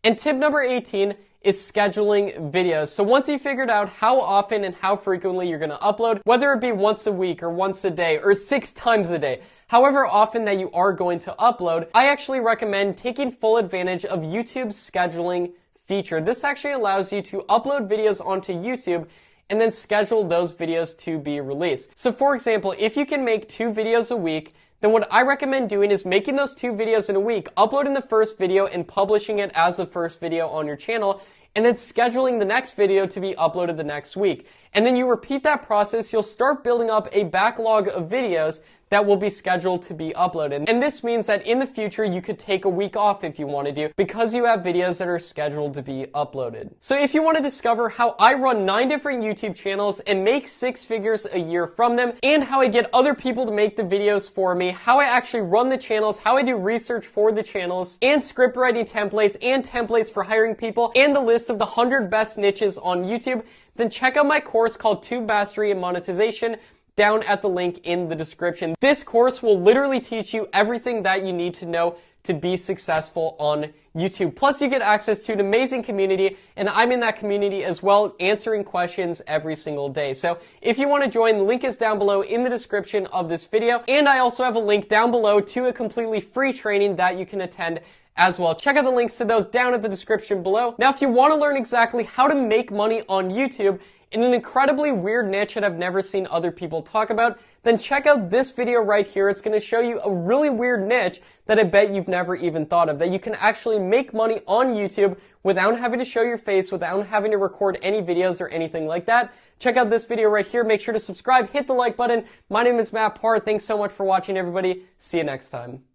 And tip number 18 is scheduling videos. So once you figured out how often and how frequently you're going to upload, whether it be once a week or once a day or 6 times a day, however often that you are going to upload, I actually recommend taking full advantage of YouTube's scheduling feature. This actually allows you to upload videos onto YouTube and then schedule those videos to be released. So for example, if you can make 2 videos a week, then what I recommend doing is making those 2 videos in a week, uploading the first video and publishing it as the first video on your channel, and then scheduling the next video to be uploaded the next week. And then you repeat that process, you'll start building up a backlog of videos that will be scheduled to be uploaded. And this means that in the future, you could take a week off if you wanted to, because you have videos that are scheduled to be uploaded. So if you want to discover how I run 9 different YouTube channels and make 6 figures a year from them, and how I get other people to make the videos for me, how I actually run the channels, how I do research for the channels, and script writing templates, and templates for hiring people, and the list of the 100 best niches on YouTube, then check out my course called Tube Mastery and Monetization down at the link in the description. This course will literally teach you everything that you need to know to be successful on YouTube. Plus, you get access to an amazing community, and I'm in that community as well, answering questions every single day. So if you want to join, the link is down below in the description of this video, and I also have a link down below to a completely free training that you can attend as well. Check out the links to those down at the description below. Now, if you want to learn exactly how to make money on YouTube in an incredibly weird niche that I've never seen other people talk about, then check out this video right here. It's going to show you a really weird niche that I bet you've never even thought of, that you can actually make money on YouTube without having to show your face, without having to record any videos or anything like that. Check out this video right here. Make sure to subscribe, hit the like button. My name is Matt Parr. Thanks so much for watching, everybody. See you next time.